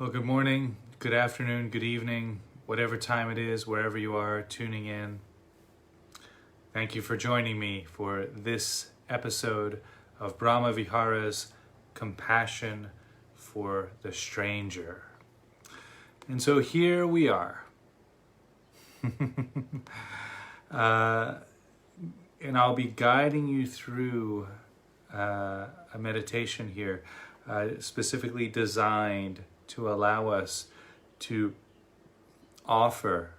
Well, good morning, good afternoon, good evening, whatever time it is, wherever you are tuning in. Thank you for joining me for this episode of Brahma Viharas, Compassion for the Stranger. And so here we are. And I'll be guiding you through a meditation here, specifically designed to allow us to offer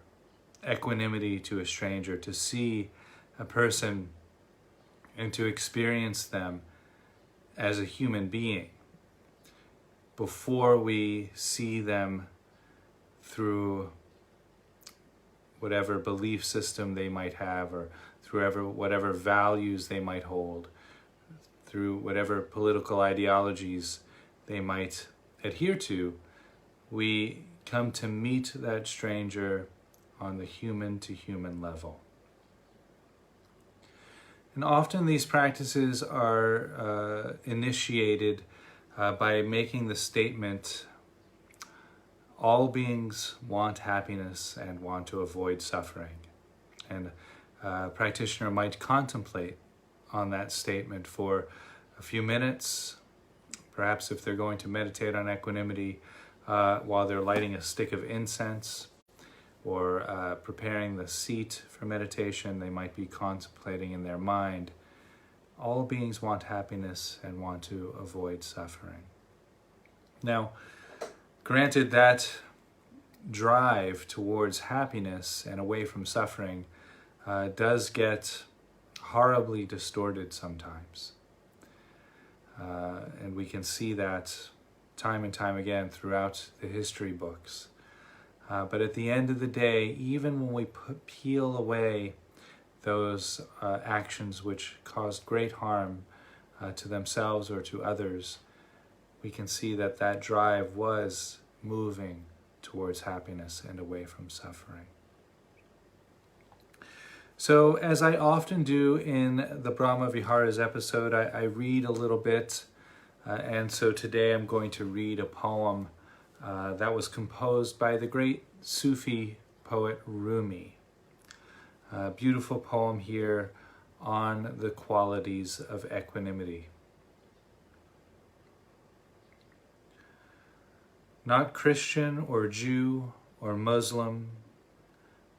equanimity to a stranger, to see a person and to experience them as a human being before we see them through whatever belief system they might have, or through whatever values they might hold, through whatever political ideologies they might adhere to. We come to meet that stranger on the human-to-human level. And often these practices are initiated by making the statement, all beings want happiness and want to avoid suffering. And a practitioner might contemplate on that statement for a few minutes, perhaps if they're going to meditate on equanimity, while they're lighting a stick of incense or preparing the seat for meditation. They might be contemplating in their mind, all beings want happiness and want to avoid suffering. Now, granted, that drive towards happiness and away from suffering does get horribly distorted sometimes. And we can see that time and time again throughout the history books. But at the end of the day, even when we peel away those actions which caused great harm to themselves or to others, we can see that that drive was moving towards happiness and away from suffering. So, as I often do in the Brahma Viharas episode, I read a little bit. And so today I'm going to read a poem that was composed by the great Sufi poet Rumi. A beautiful poem here on the qualities of equanimity. Not Christian or Jew or Muslim,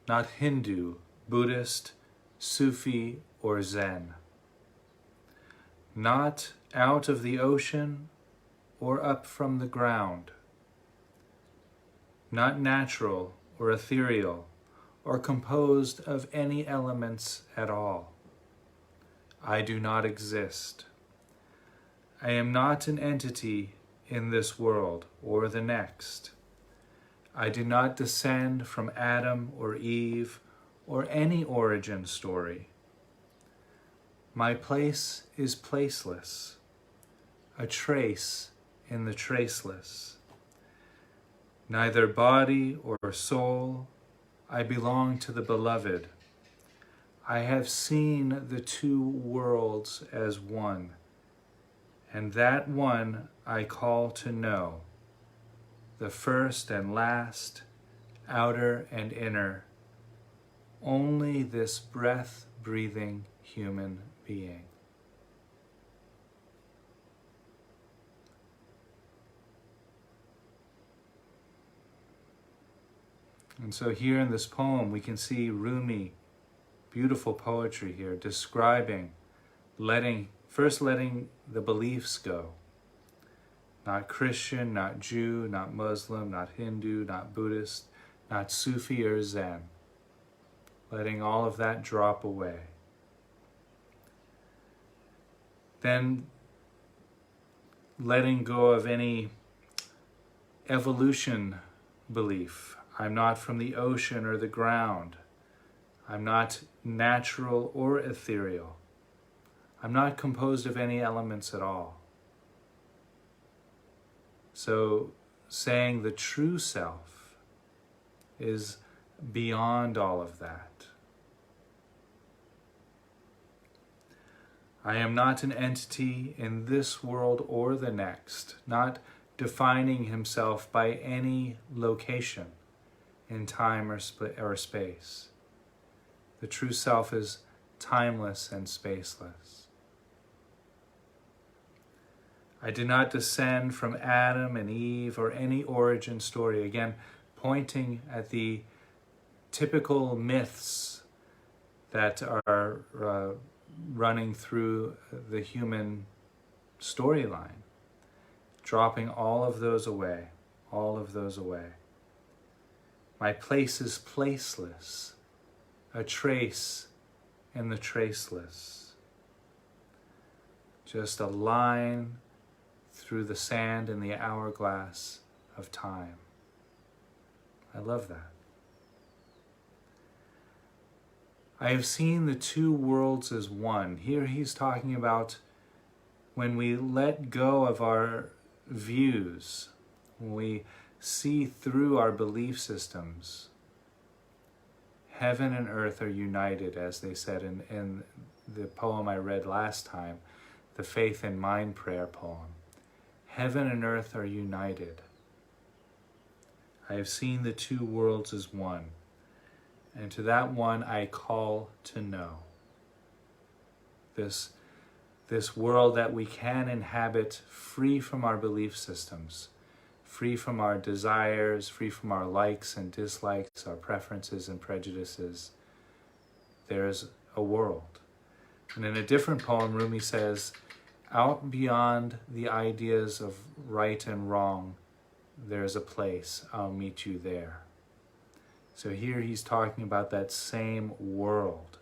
not Hindu, Buddhist, Sufi or Zen. Not out of the ocean or up from the ground. Not natural or ethereal or composed of any elements at all. I do not exist. I am not an entity in this world or the next. I do not descend from Adam or Eve or any origin story. My place is placeless, a trace in the traceless. Neither body or soul, I belong to the beloved. I have seen the two worlds as one, and that one I call to know, the first and last, outer and inner, only this breath-breathing human being. And so here in this poem, we can see Rumi, beautiful poetry here, describing, letting the beliefs go. Not Christian, not Jew, not Muslim, not Hindu, not Buddhist, not Sufi or Zen. Letting all of that drop away. Then letting go of any evolution belief. I'm not from the ocean or the ground. I'm not natural or ethereal. I'm not composed of any elements at all. So saying the true self is beyond all of that. I am not an entity in this world or the next, not defining himself by any location in time or space. The true self is timeless and spaceless. I do not descend from Adam and Eve or any origin story. Again, pointing at the typical myths that are running through the human storyline, dropping all of those away, all of those away. My place is placeless, a trace in the traceless. Just a line through the sand in the hourglass of time. I love that. I have seen the two worlds as one. Here he's talking about when we let go of our views, when we see through our belief systems, heaven and earth are united, as they said in the poem I read last time, the Faith in Mind prayer poem. Heaven and earth are united. I have seen the two worlds as one, and to that one I call to know. This world that we can inhabit free from our belief systems, free from our desires, free from our likes and dislikes, our preferences and prejudices. There's a world. And in a different poem, Rumi says, out beyond the ideas of right and wrong, there's a place. I'll meet you there. So here he's talking about that same world,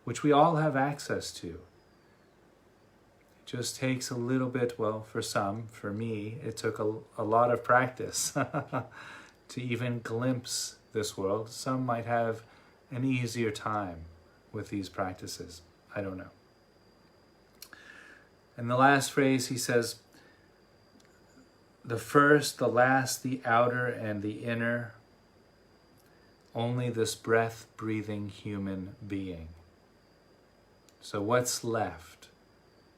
which we all have access to. It just takes a little bit, well, for some, for me, it took a lot of practice to even glimpse this world. Some might have an easier time with these practices. I don't know. And the last phrase, he says, the first, the last, the outer, and the inner, only this breath-breathing human being. So what's left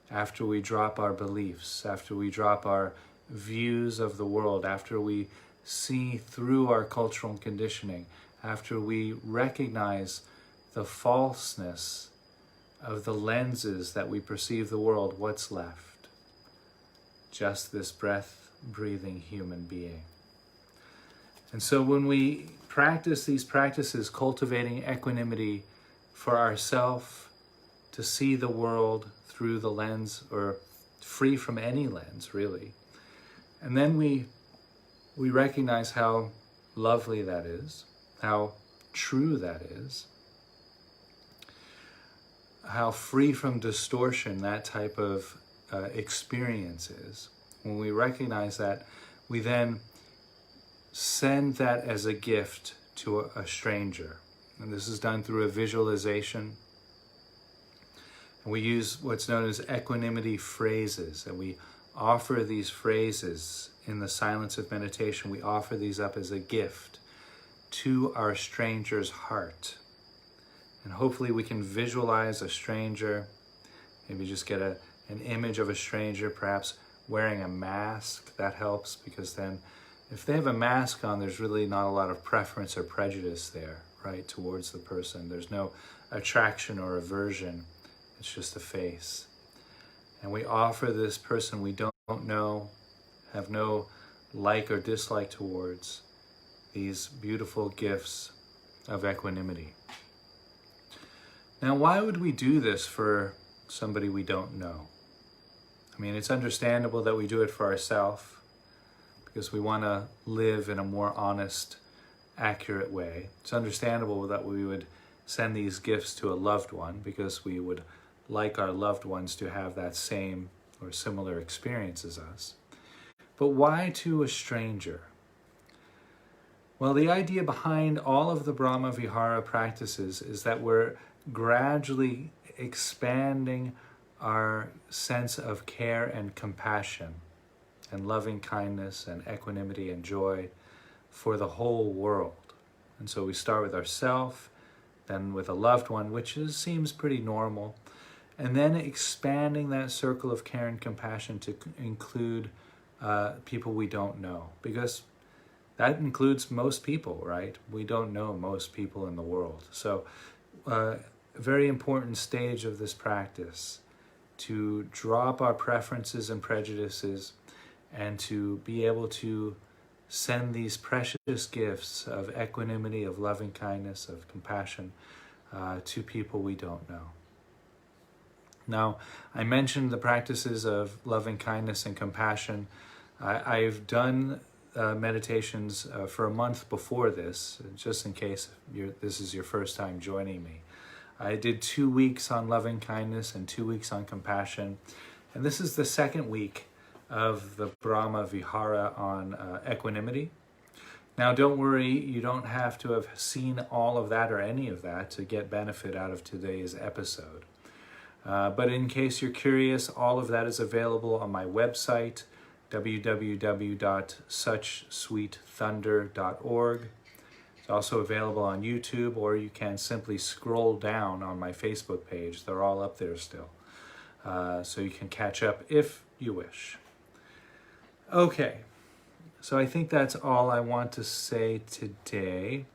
after we drop our beliefs, after we drop our views of the world, after we see through our cultural conditioning, after we recognize the falseness of the lenses that we perceive the world, what's left? Just this breath-breathing human being. And so when we practice these practices, cultivating equanimity for ourselves, to see the world through the lens, or free from any lens, really, and then we recognize how lovely that is, how true that is, how free from distortion that type of experience is. When we recognize that, we then send that as a gift to a stranger. And this is done through a visualization. And we use what's known as equanimity phrases, and we offer these phrases in the silence of meditation. We offer these up as a gift to our stranger's heart. And hopefully we can visualize a stranger, maybe just get an image of a stranger, perhaps wearing a mask. That helps, because then if they have a mask on, there's really not a lot of preference or prejudice there, right, towards the person. There's no attraction or aversion. It's just a face. And we offer this person we don't know, have no like or dislike towards, these beautiful gifts of equanimity. Now, why would we do this for somebody we don't know? I mean, it's understandable that we do it for ourselves, because we want to live in a more honest, accurate way. It's understandable that we would send these gifts to a loved one, because we would like our loved ones to have that same or similar experience as us. But why to a stranger? Well, the idea behind all of the Brahma Vihara practices is that we're gradually expanding our sense of care and compassion and loving kindness and equanimity and joy for the whole world. And so we start with ourselves, then with a loved one, which seems pretty normal, and then expanding that circle of care and compassion to include people we don't know, because that includes most people, right? We don't know most people in the world. So a very important stage of this practice, to drop our preferences and prejudices and to be able to send these precious gifts of equanimity, of loving kindness, of compassion to people we don't know. Now, I mentioned the practices of loving kindness and compassion. I've done meditations for a month before this, just in case this is your first time joining me. I did 2 weeks on loving kindness and 2 weeks on compassion. And this is the second week of the Brahma Vihara on equanimity. Now, don't worry, you don't have to have seen all of that or any of that to get benefit out of today's episode. But in case you're curious, all of that is available on my website, www.suchsweetthunder.org. It's also available on YouTube, or you can simply scroll down on my Facebook page. They're all up there still. So you can catch up if you wish. Okay, so I think that's all I want to say today.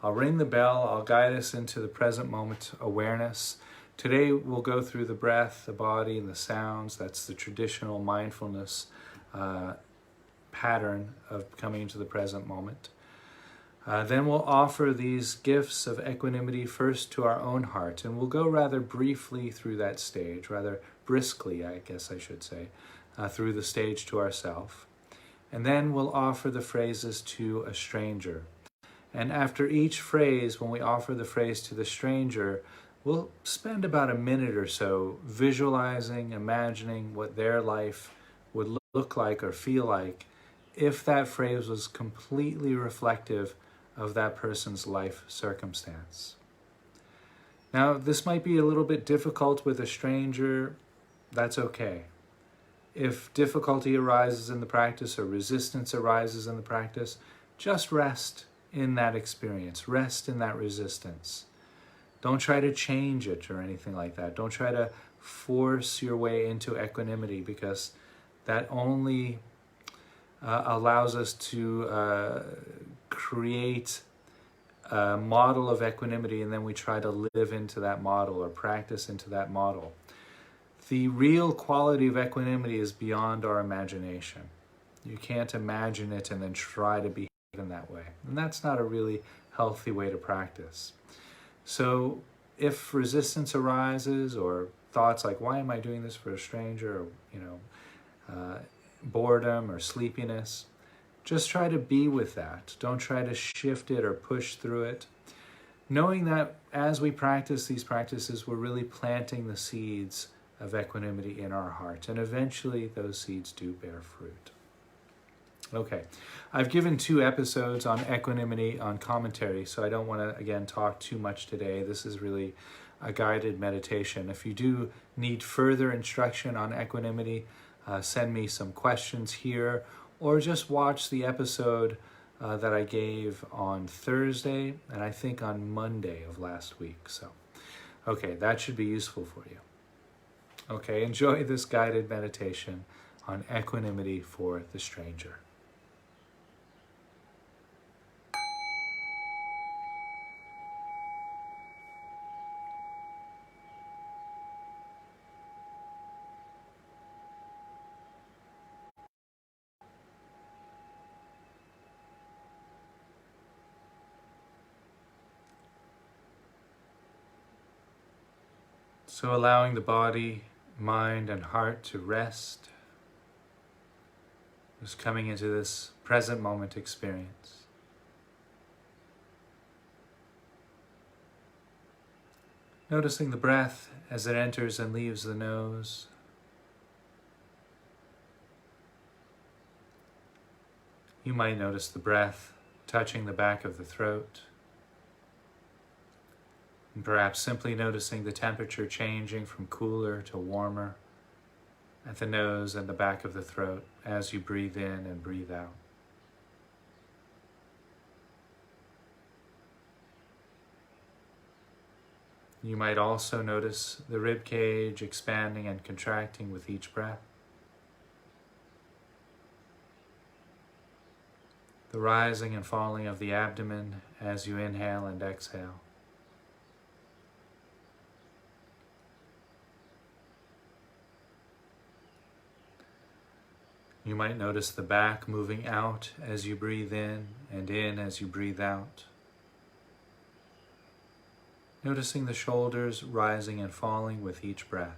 I'll ring the bell. I'll guide us into the present moment awareness. Today we'll go through the breath, the body, and the sounds. That's the traditional mindfulness pattern of coming into the present moment. Then we'll offer these gifts of equanimity first to our own heart, and we'll go rather briefly through that stage, rather briskly, I guess I should say, through the stage to ourself. And then we'll offer the phrases to a stranger. And after each phrase, when we offer the phrase to the stranger, we'll spend about a minute or so visualizing, imagining what their life would look like or feel like if that phrase was completely reflective of that person's life circumstance. Now, this might be a little bit difficult with a stranger. That's okay. If difficulty arises in the practice or resistance arises in the practice, just rest in that experience. Rest in that resistance. Don't try to change it or anything like that. Don't try to force your way into equanimity, because that only allows us to create a model of equanimity, and then we try to live into that model or practice into that model. The real quality of equanimity is beyond our imagination. You can't imagine it and then try to behave in that way. And that's not a really healthy way to practice. So if resistance arises, or thoughts like, why am I doing this for a stranger, or boredom or sleepiness, just try to be with that. Don't try to shift it or push through it. Knowing that as we practice these practices, we're really planting the seeds of equanimity in our heart, and eventually those seeds do bear fruit. Okay, I've given 2 episodes on equanimity on commentary, so I don't want to, again, talk too much today. This is really a guided meditation. If you do need further instruction on equanimity, send me some questions here, or just watch the episode that I gave on Thursday, and I think on Monday of last week. So, okay, that should be useful for you. Okay, enjoy this guided meditation on equanimity for the stranger. So allowing the body, mind, and heart to rest, just coming into this present moment experience. Noticing the breath as it enters and leaves the nose. You might notice the breath touching the back of the throat, and perhaps simply noticing the temperature changing from cooler to warmer at the nose and the back of the throat as you breathe in and breathe out. You might also notice the rib cage expanding and contracting with each breath. the rising and falling of the abdomen as you inhale and exhale. You might notice the back moving out as you breathe in as you breathe out. Noticing the shoulders rising and falling with each breath.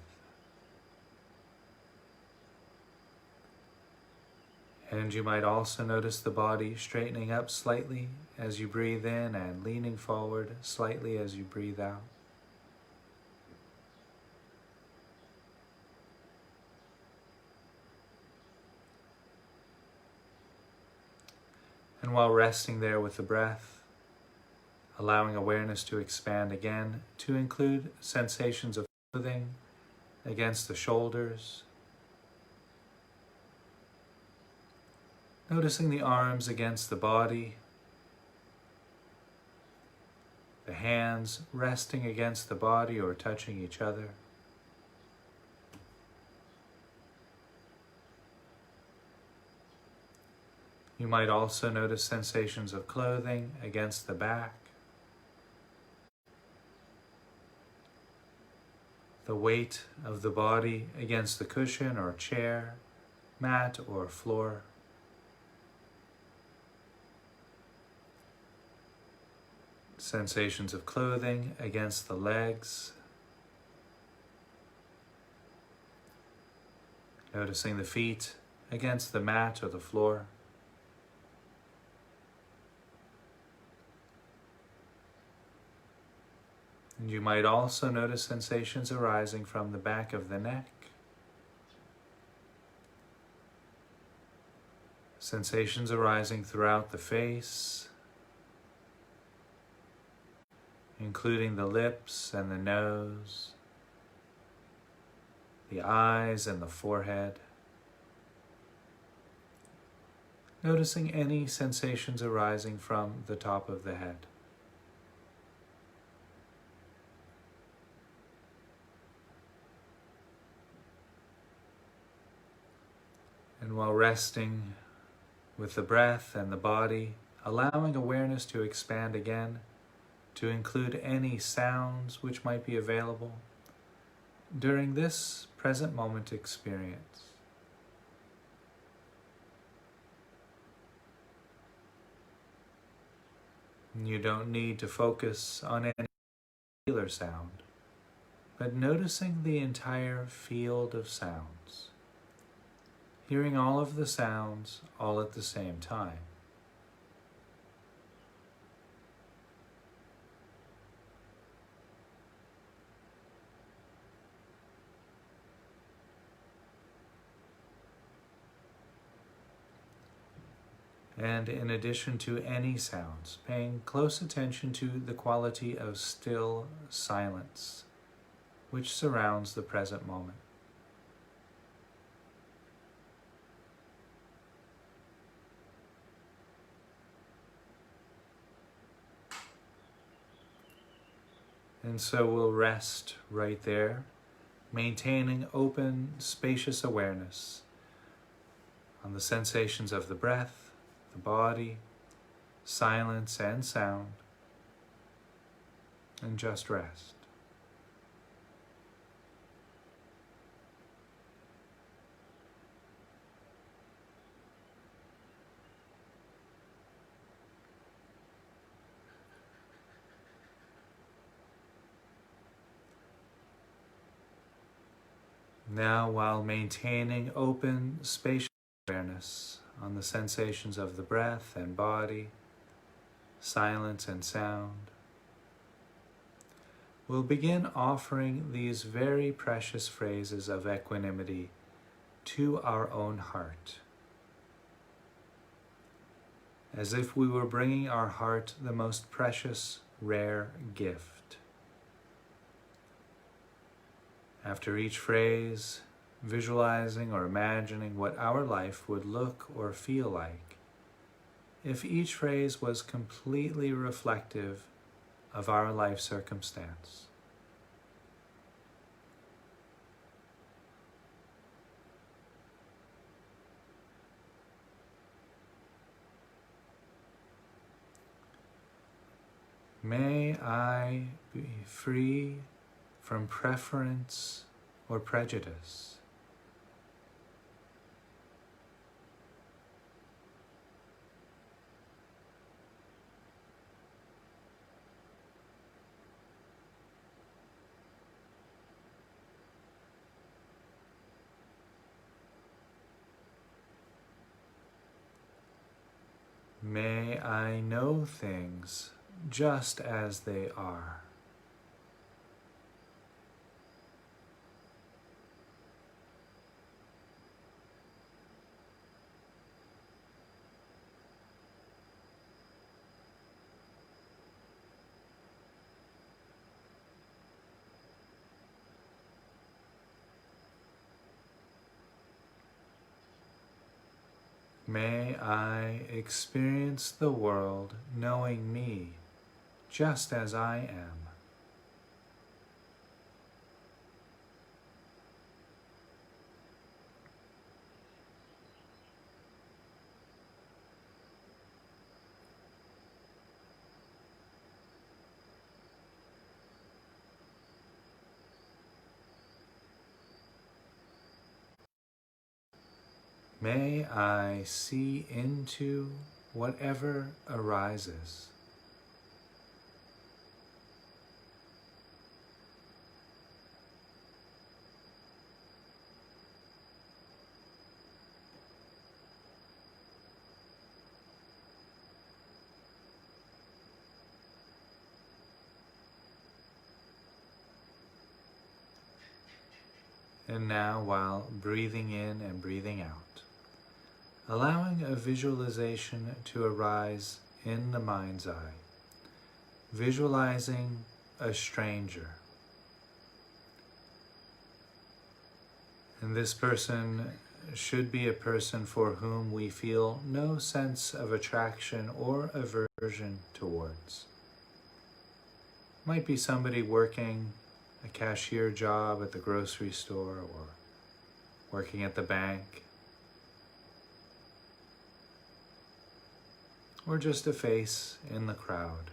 And you might also notice the body straightening up slightly as you breathe in and leaning forward slightly as you breathe out. And while resting there with the breath, allowing awareness to expand again to include sensations of clothing against the shoulders. Noticing the arms against the body, the hands resting against the body or touching each other. You might also notice sensations of clothing against the back, the weight of the body against the cushion or chair, mat or floor. Sensations of clothing against the legs. Noticing the feet against the mat or the floor. And you might also notice sensations arising from the back of the neck. Sensations arising throughout the face, including the lips and the nose, the eyes and the forehead. Noticing any sensations arising from the top of the head. And while resting with the breath and the body, allowing awareness to expand again, to include any sounds which might be available during this present moment experience. You don't need to focus on any particular sound, but noticing the entire field of sounds. Hearing all of the sounds all at the same time. And in addition to any sounds, paying close attention to the quality of still silence, which surrounds the present moment. And so we'll rest right there, maintaining open, spacious awareness on the sensations of the breath, the body, silence and sound, and just rest. Now, while maintaining open, spacious awareness on the sensations of the breath and body, silence and sound, we'll begin offering these very precious phrases of equanimity to our own heart, as if we were bringing our heart the most precious, rare gift. After each phrase, visualizing or imagining what our life would look or feel like if each phrase was completely reflective of our life circumstance. May I be free from preference or prejudice. May I know things just as they are. May I experience the world knowing me just as I am. May I see into whatever arises. And now, while breathing in and breathing out, allowing a visualization to arise in the mind's eye, visualizing a stranger. And this person should be a person for whom we feel no sense of attraction or aversion towards. Might be somebody working a cashier job at the grocery store or working at the bank, or just a face in the crowd.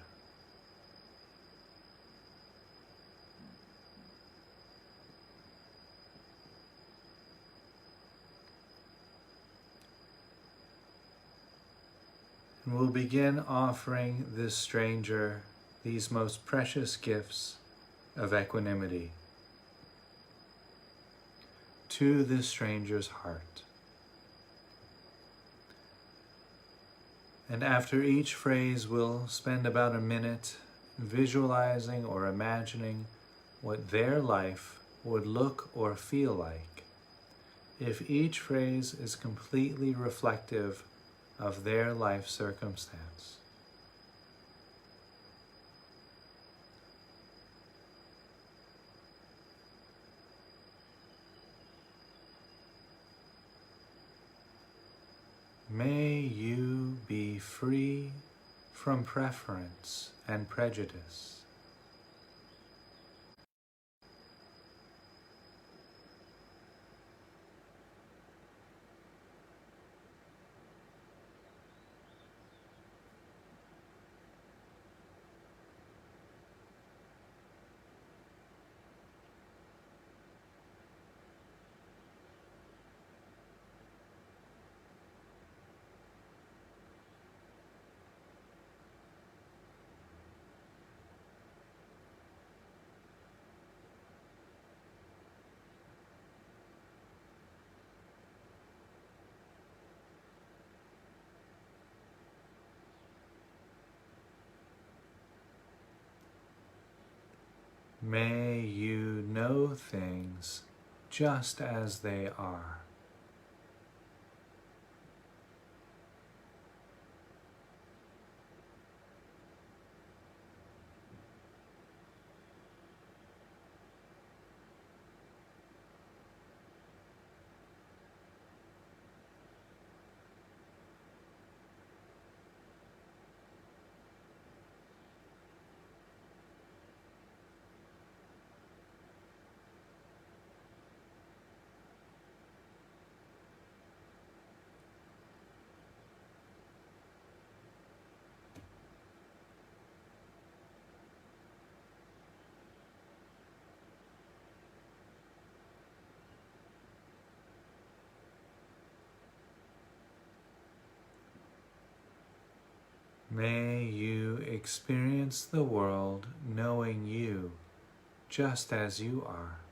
And we'll begin offering this stranger these most precious gifts of equanimity to this stranger's heart. And after each phrase, we'll spend about a minute visualizing or imagining what their life would look or feel like if each phrase is completely reflective of their life circumstance. May you be free from preference and prejudice. May you know things just as they are. May you experience the world knowing you just as you are.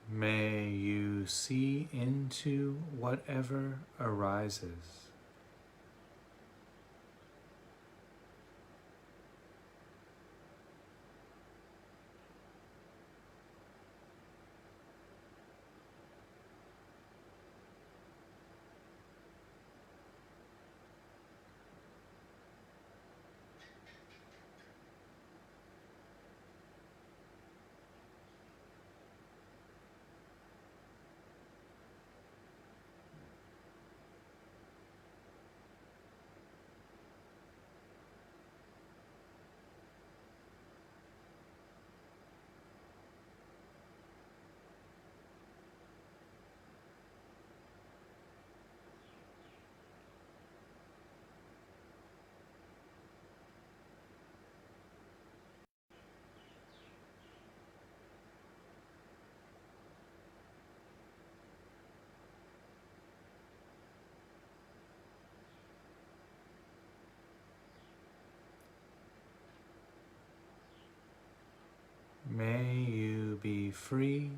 May you see into whatever arises. May you be free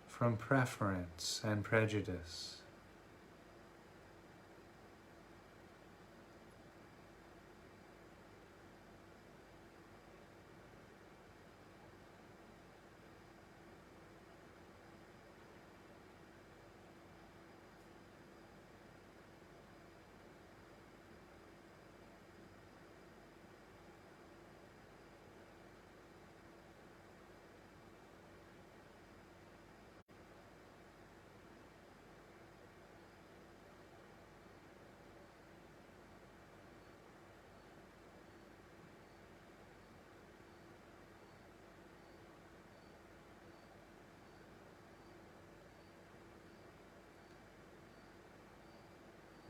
from preference and prejudice.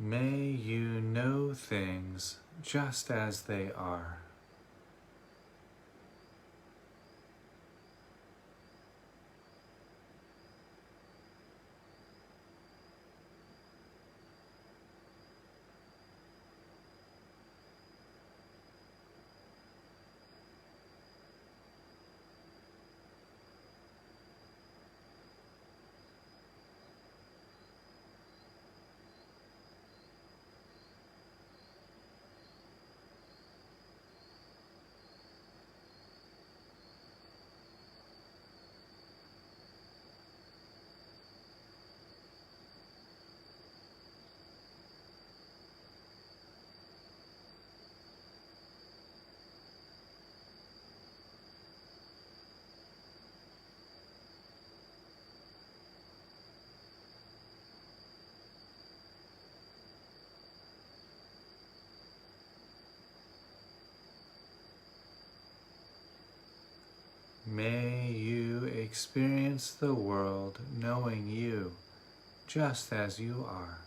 May you know things just as they are. May you experience the world knowing you just as you are.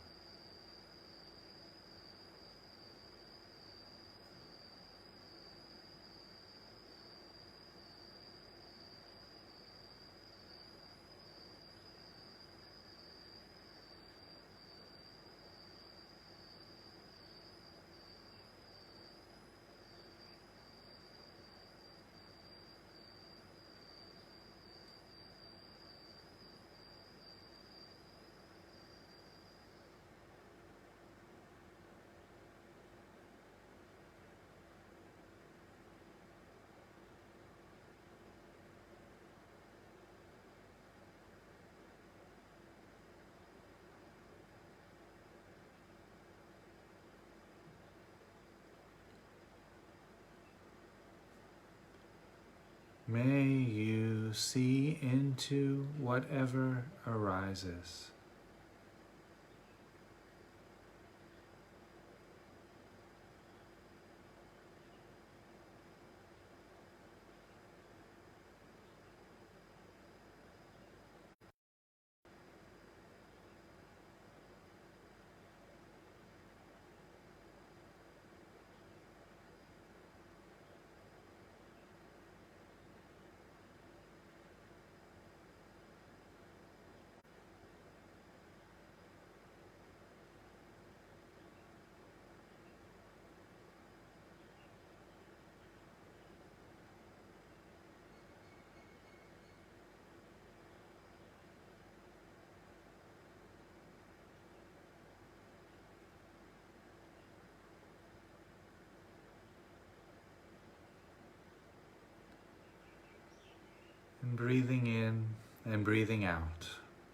May you see into whatever arises. And breathing in and breathing out,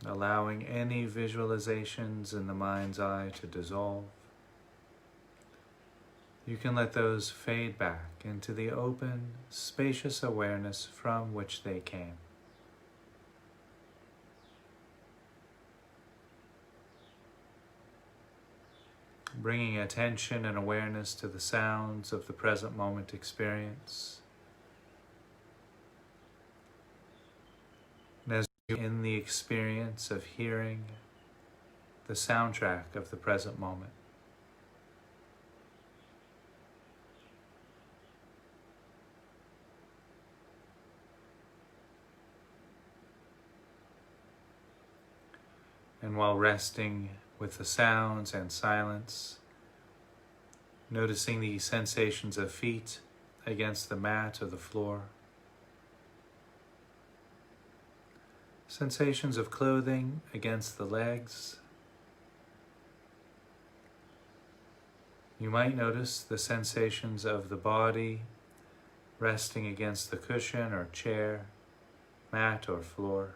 allowing any visualizations in the mind's eye to dissolve. You can let those fade back into the open, spacious awareness from which they came. Bringing attention and awareness to the sounds of the present moment experience. And as you're in the experience of hearing the soundtrack of the present moment, and while resting with the sounds and silence, noticing the sensations of feet against the mat or the floor, sensations of clothing against the legs. You might notice the sensations of the body resting against the cushion or chair, mat or floor.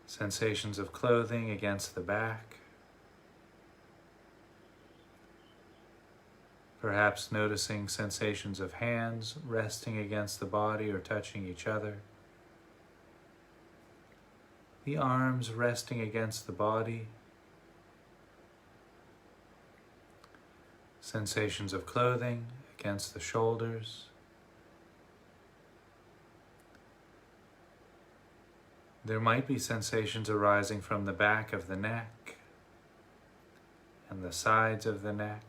Sensations of clothing against the back. Perhaps noticing sensations of hands resting against the body or touching each other. The arms resting against the body. Sensations of clothing against the shoulders. There might be sensations arising from the back of the neck and the sides of the neck.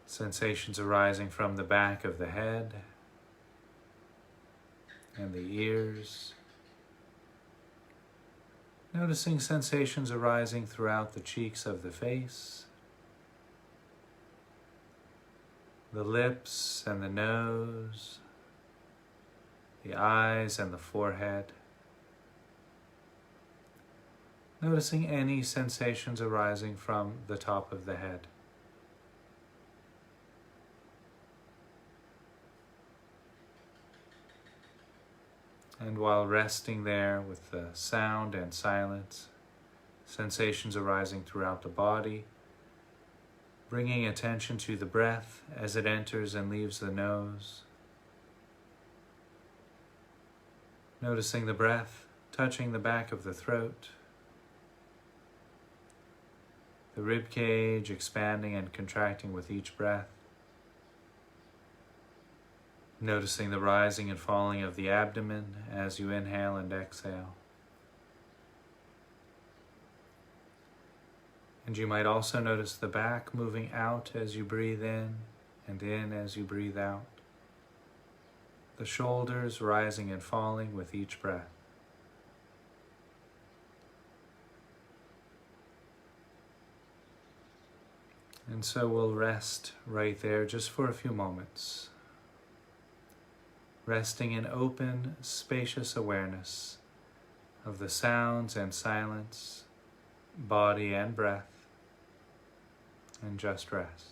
Sensations arising from the back of the head and the ears. Noticing sensations arising throughout the cheeks of the face, the lips and the nose, the eyes and the forehead. Noticing any sensations arising from the top of the head. And while resting there with the sound and silence, sensations arising throughout the body, bringing attention to the breath as it enters and leaves the nose. Noticing the breath touching the back of the throat, the rib cage expanding and contracting with each breath. Noticing the rising and falling of the abdomen as you inhale and exhale. And you might also notice the back moving out as you breathe in as you breathe out. The shoulders rising and falling with each breath. And so we'll rest right there just for a few moments. Resting in open, spacious awareness of the sounds and silence, body and breath, and just rest.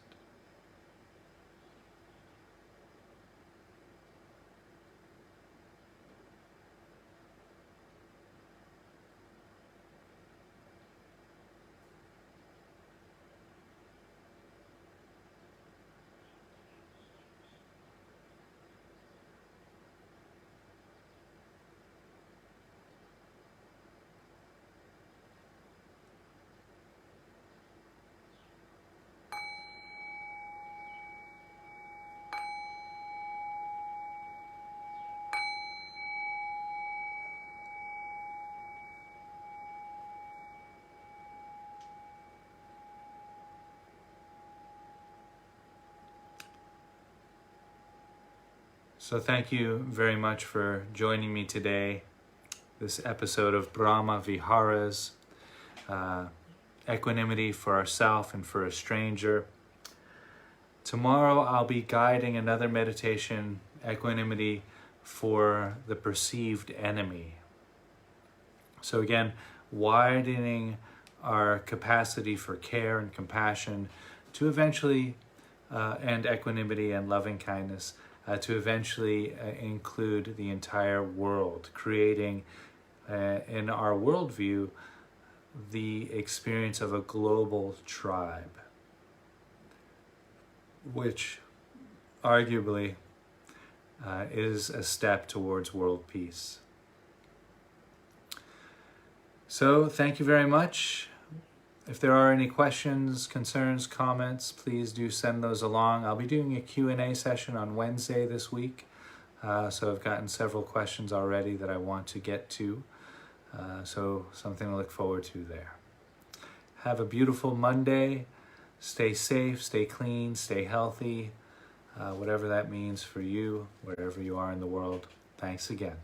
So thank you very much for joining me today. This episode of Brahma Viharas, equanimity for ourselves and for a stranger. Tomorrow I'll be guiding another meditation, equanimity for the perceived enemy. So again, widening our capacity for care and compassion to eventually, and equanimity and loving kindness, to eventually include the entire world, creating in our worldview the experience of a global tribe, which arguably is a step towards world peace. So thank you very much. If there are any questions, concerns, comments, please do send those along. I'll be doing a Q&A session on Wednesday this week. So I've gotten several questions already that I want to get to. So something to look forward to there. Have a beautiful Monday. Stay safe, stay clean, stay healthy, whatever that means for you, wherever you are in the world. Thanks again.